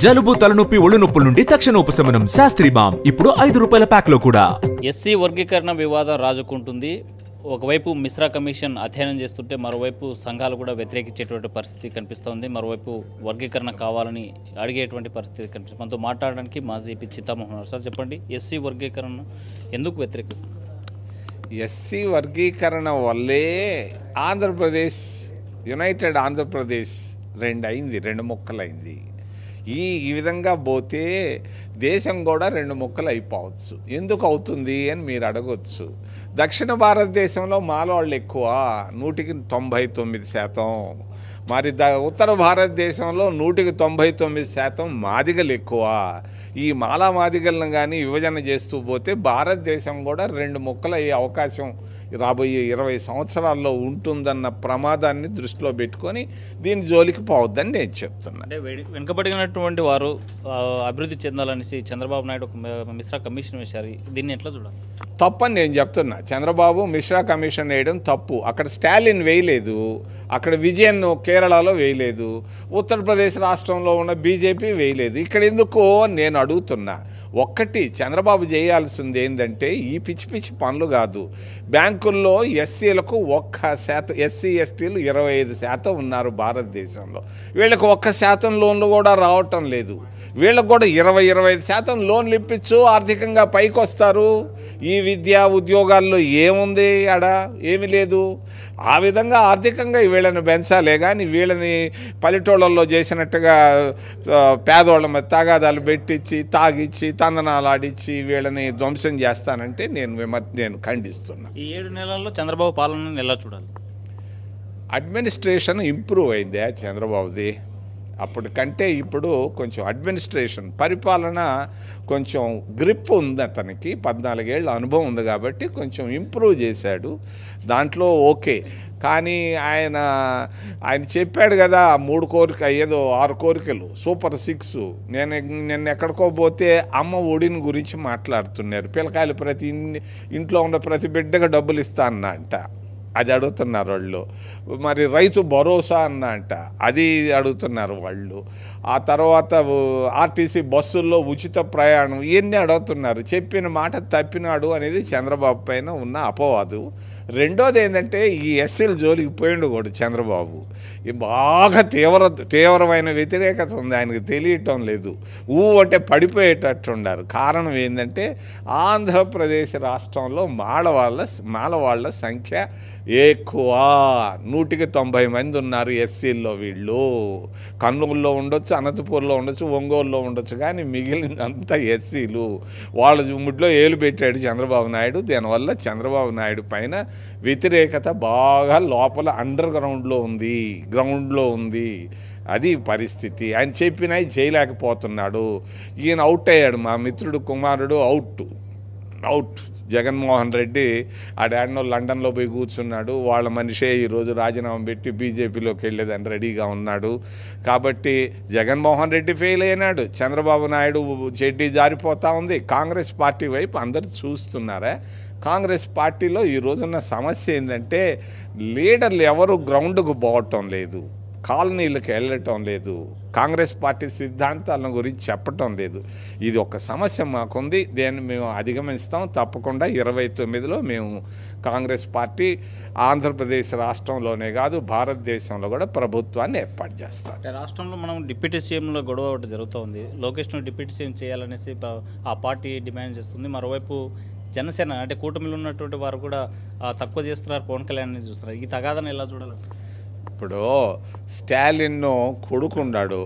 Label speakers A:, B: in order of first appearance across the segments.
A: జలుబు తలనొప్పి ఒళ్ళు నొప్పుల నుండి తక్షణ ఉపశమనం శాస్త్రి మామ్ ఇప్పుడు ₹5 ప్యాక్ లో కూడా.
B: ఎస్సీ వర్గీకరణ వివాదం రాజుకుంటుంది. ఒకవైపు మిశ్రా కమిషన్ అధ్యయనం చేస్తుంటే మరోవైపు సంఘాలు కూడా వ్యతిరేకించేటువంటి పరిస్థితి కనిపిస్తోంది. మరోవైపు వర్గీకరణ కావాలని అడిగేటువంటి పరిస్థితి కనిపిస్తుంది. మనతో మాట్లాడడానికి మాజీ ఎంపీ చింతామోహన్ సార్, చెప్పండి, ఎస్సీ వర్గీకరణ ఎందుకు వ్యతిరేకిస్తుంది?
C: ఎస్సీ వర్గీకరణ వల్లే ఆంధ్రప్రదేశ్, యునైటెడ్ ఆంధ్రప్రదేశ్ రెండు ముక్కలైంది. ఈ విధంగా పోతే దేశం కూడా రెండు ముక్కలు అయిపోవచ్చు. ఎందుకు అవుతుంది అని మీరు అడగొచ్చు. దక్షిణ భారతదేశంలో మాలవాళ్ళు ఎక్కువ, 199%. మరి ఉత్తర భారతదేశంలో 199% మాదిగలు ఎక్కువ. ఈ మాలా మాదిగలను కానీ విభజన చేస్తూ పోతే భారతదేశం కూడా రెండు ముక్కలు అయ్యే అవకాశం రాబోయే 20 సంవత్సరాల్లో ఉంటుందన్న ప్రమాదాన్ని దృష్టిలో పెట్టుకొని దీని జోలికి పోవద్దని నేను చెప్తున్నా.
B: అంటే వెనుకబడినటువంటి వారు అభివృద్ధి చెందాలనేసి చంద్రబాబు నాయుడు ఒక మిశ్రా కమిషన్ వేశారు. దీన్ని ఎట్లా చూడాలి?
C: తప్పని నేను చెప్తున్నా. చంద్రబాబు మిశ్రా కమిషన్ వేయడం తప్పు. అక్కడ స్టాలిన్ వేయలేదు, అక్కడ విజయన్ కేరళలో వేయలేదు, ఉత్తరప్రదేశ్ రాష్ట్రంలో ఉన్న బీజేపీ వేయలేదు. ఇక్కడ ఎందుకో నేను అడుగుతున్నా. ఒక్కటి చంద్రబాబు చేయాల్సింది ఏంటంటే ఈ పిచ్చి పిచ్చి పనులు కాదు. బ్యాంకుల్లో ఎస్సీలకు 1%, ఎస్సీ ఎస్టీలు 25% ఉన్నారు భారతదేశంలో. వీళ్ళకి 1% లోన్లు కూడా రావటం లేదు. వీళ్ళకు కూడా 20-25% లోన్లు ఇప్పించు, ఆర్థికంగా పైకి వస్తారు. ఈ విద్యా ఉద్యోగాల్లో ఏముంది? ఆడ ఏమీ లేదు. ఆ విధంగా ఆర్థికంగా వీళ్ళని పెంచాలే కానీ వీళ్ళని పల్లెటూళ్ళల్లో చేసినట్టుగా పేదోళ్ళ మీద తగాదాలు పెట్టించి తాగిచ్చి తందనాలు ఆడిచ్చి వీళ్ళని ధ్వంసం చేస్తానంటే నేను ఖండిస్తున్నా.
B: ఈ 7 నెలల్లో చంద్రబాబు పాలనను ఎలా చూడాలి?
C: అడ్మినిస్ట్రేషన్ ఇంప్రూవ్ అయిందే చంద్రబాబుది. అప్పటికంటే ఇప్పుడు కొంచెం అడ్మినిస్ట్రేషన్, పరిపాలన కొంచెం గ్రిప్ ఉంది అతనికి. 14 ఏళ్ళ అనుభవం ఉంది కాబట్టి కొంచెం ఇంప్రూవ్ చేశాడు. దాంట్లో ఓకే. కానీ ఆయన చెప్పాడు కదా 3 కోరిక ఏదో 6 కోరికలు, సూపర్ 6. నేను ఎక్కడికో పోతే అమ్మ ఒడిని గురించి మాట్లాడుతున్నారు. పిల్లకాయలు ప్రతి ఇంట్లో ఉన్న ప్రతి బిడ్డగా డబ్బులు ఇస్తా అన్న అంట, అది అడుగుతున్నారు వాళ్ళు. మరి రైతు భరోసా అన్న అంట, అది అడుగుతున్నారు వాళ్ళు. ఆ తర్వాత ఆర్టీసీ బస్సుల్లో ఉచిత ప్రయాణం, ఇవన్నీ అడుగుతున్నారు. చెప్పిన మాట తప్పినాడు అనేది చంద్రబాబు పైన ఉన్న అపవాదు. రెండోది ఏంటంటే ఈ ఎస్సీల జోలికి పోయిండు కూడా చంద్రబాబు. బాగా తీవ్రమైన వ్యతిరేకత ఉంది, ఆయనకు తెలియటం లేదు. అంటే పడిపోయేటట్టు ఉన్నారు. కారణం ఏంటంటే ఆంధ్రప్రదేశ్ రాష్ట్రంలో మాలవాళ్ళ సంఖ్య ఎక్కువ. 190 మంది ఉన్నారు ఎస్సీల్లో. వీళ్ళు కర్నూలులో ఉండొచ్చు, అనంతపూర్లో ఉండొచ్చు, ఒంగోలులో ఉండొచ్చు, కానీ మిగిలినంతా ఎస్సీలు. వాళ్ళ ముడ్లో ఏలు పెట్టాడు చంద్రబాబు నాయుడు. దీనివల్ల చంద్రబాబు నాయుడు పైన వ్యతిరేకత బాగా లోపల అండర్ గ్రౌండ్లో ఉంది. అది పరిస్థితి. ఆయన చెప్పినా చేయలేకపోతున్నాడు. ఈయన అవుట్ అయ్యాడు. మా మిత్రుడు కుమారుడు అవుట్ జగన్మోహన్ రెడ్డి ఆడాడనో లండన్లో పోయి కూర్చున్నాడు. వాళ్ళ మనిషే ఈరోజు రాజీనామా పెట్టి బీజేపీలోకి వెళ్ళేదని రెడీగా ఉన్నాడు. కాబట్టి జగన్మోహన్ రెడ్డి ఫెయిల్ అయినాడు. చంద్రబాబు నాయుడు చెడ్డీ జారిపోతూ ఉంది. కాంగ్రెస్ పార్టీ వైపు అందరూ చూస్తున్నారా? కాంగ్రెస్ పార్టీలో ఈ రోజున్న సమస్య ఏంటంటే లీడర్లు ఎవరు గ్రౌండ్కు పోవటం లేదు, కాలనీలకు వెళ్ళటం లేదు, కాంగ్రెస్ పార్టీ సిద్ధాంతాల గురించి చెప్పటం లేదు. ఇది ఒక సమస్య మాకుంది. దీన్ని మేము అధిగమిస్తాం తప్పకుండా. 29లో మేము కాంగ్రెస్ పార్టీ ఆంధ్రప్రదేశ్ రాష్ట్రంలోనే కాదు భారతదేశంలో కూడా ప్రభుత్వాన్ని ఏర్పాటు చేస్తాం.
B: రాష్ట్రంలో మనం డిప్యూటీ సీఎంలో గొడవ ఒకటి జరుగుతుంది. లోకేష్ను డిప్యూటీ సీఎం చేయాలనేసి ఆ పార్టీ డిమాండ్ చేస్తుంది. మరోవైపు జనసేన అంటే కూటమిలో ఉన్నటువంటి వారు కూడా తక్కువ చేస్తున్నారు, పవన్ కళ్యాణ్ చూస్తున్నారు. ఈ తగాదాన్ని ఎలా చూడాలి?
C: ఇప్పుడు స్టాలిన్ కొడుకున్నాడు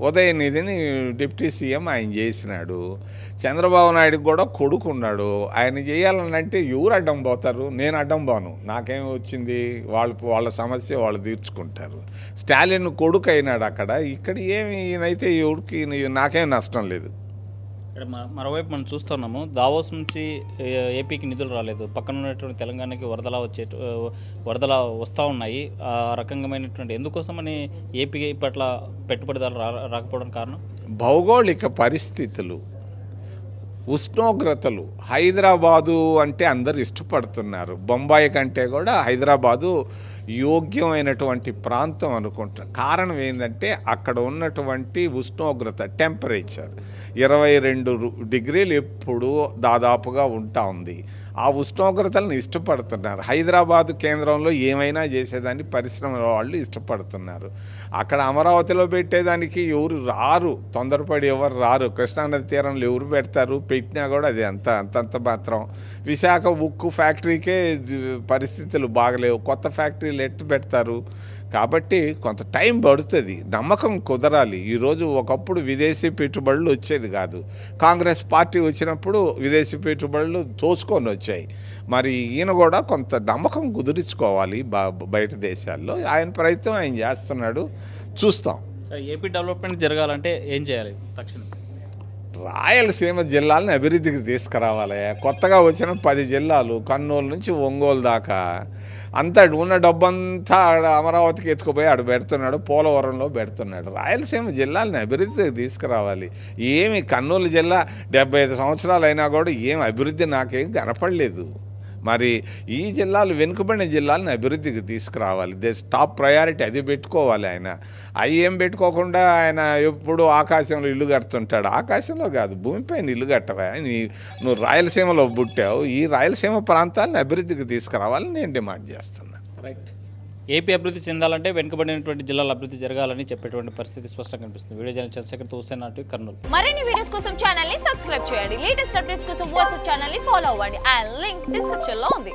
C: ఉదయనిధిని డిప్యూటీ సీఎం ఆయన చేసినాడు. చంద్రబాబు నాయుడుకి కూడా కొడుకున్నాడు. ఆయన చేయాలనంటే ఎవరు అడ్డం పోతారు? నేను అడ్డం పోను. నాకేం వచ్చింది? వాళ్ళ సమస్య వాళ్ళు తీర్చుకుంటారు. స్టాలిన్ కొడుకు అయినాడు అక్కడ. ఇక్కడ ఏమి ఈయనైతే ఎవరికి నాకేం నష్టం లేదు.
B: మరోవైపు మనం చూస్తున్నాము, దావోస్ నుంచి ఏపీకి నిధులు రాలేదు. పక్కన ఉన్నటువంటి తెలంగాణకి వరదల వస్తూ ఉన్నాయి. ఆ రకమైనటువంటి ఎందుకోసమని ఏపీ పట్ల పెట్టుబడిదారులు రాకపోవడం కారణం
C: భౌగోళిక పరిస్థితులు, ఉష్ణోగ్రతలు. హైదరాబాదు అంటే అందరు ఇష్టపడుతున్నారు. బొంబాయి కంటే కూడా హైదరాబాదు యోగ్యమైనటువంటి ప్రాంతం అనుకుంటున్నాను. కారణం ఏంటంటే అక్కడ ఉన్నటువంటి ఉష్ణోగ్రత టెంపరేచర్ 22 డిగ్రీలు ఎప్పుడు దాదాపుగా ఉంటా ఉంది. ఆ ఉష్ణోగ్రతలను ఇష్టపడుతున్నారు. హైదరాబాదు కేంద్రంలో ఏమైనా చేసేదాన్ని పరిశ్రమల వాళ్ళు ఇష్టపడుతున్నారు. అక్కడ అమరావతిలో పెట్టేదానికి ఎవరు రారు, తొందరపడి ఎవరు రారు. కృష్ణానది తీరంలో ఎవరు పెడతారు, పెట్టినా కూడా అది అంతంత మాత్రం. విశాఖ ఉక్కు ఫ్యాక్టరీకే పరిస్థితులు బాగలేవు, కొత్త ఫ్యాక్టరీలు ఎట్టు పెడతారు? కాబట్టి కొంత టైం పడుతుంది, నమ్మకం కుదరాలి. ఈరోజు ఒకప్పుడు విదేశీ పెట్టుబడులు వచ్చేది కాదు. కాంగ్రెస్ పార్టీ వచ్చినప్పుడు విదేశీ పెట్టుబడులు తోసుకొని వచ్చాయి. మరి ఈయన కూడా కొంత నమ్మకం కుదుర్చుకోవాలి బయట దేశాల్లో. ఆయన ప్రయత్నం ఆయన చేస్తున్నాడు, చూస్తాం.
B: ఏపీ డెవలప్మెంట్ జరగాలంటే ఏం చేయాలి? తక్షణం
C: రాయలసీమ జిల్లాలను అభివృద్ధికి తీసుకురావాలి. కొత్తగా వచ్చిన 10 జిల్లాలు, కర్నూలు నుంచి ఒంగోలు దాకా అంతా ఉన్న డబ్బంతా అమరావతికి ఎత్తుకుపోయి ఆడు పెడుతున్నాడు, పోలవరంలో పెడుతున్నాడు. రాయలసీమ జిల్లాలను అభివృద్ధికి తీసుకురావాలి. ఏమి కర్నూలు జిల్లా 75 సంవత్సరాలు అయినా కూడా ఏం అభివృద్ధి నాకేం కనపడలేదు. మరి ఈ జిల్లాలు వెనుకబడిన జిల్లాలను అభివృద్ధికి తీసుకురావాలి. టాప్ ప్రయారిటీ అది పెట్టుకోవాలి. ఆయన అవి ఏం పెట్టుకోకుండా ఆయన ఎప్పుడు ఆకాశంలో ఇల్లు కడుతుంటాడు. ఆకాశంలో కాదు, భూమిపైన ఇల్లు కట్టవా. నువ్వు రాయలసీమలో పుట్టావు, ఈ రాయలసీమ ప్రాంతాలను అభివృద్ధికి తీసుకురావాలని నేను డిమాండ్ చేస్తున్నాను.
B: రైట్. ఏపీ అభివృద్ధి చెందాలంటే వెనుకబడినటువంటి జిల్లాల అభివృద్ధి జరగాలని చెప్పేటువంటి పరిస్థితి స్పష్టంగా కనిపిస్తుంది. వీడియో జర్నలిస్ట్ చంద్రశేఖర్ హుస్సేన్ నాటి కర్నూలు.
D: మరిన్ని వీడియోస్ కోసం ఛానల్ ని సబ్స్క్రైబ్ చేయండి. లేటెస్ట్ అప్డేట్స్ కోసం వాట్సాప్ ఛానల్ ని ఫాలో అవ్వండి. అండ్ లింక్ డిస్క్రిప్షన్ లో ఉంది.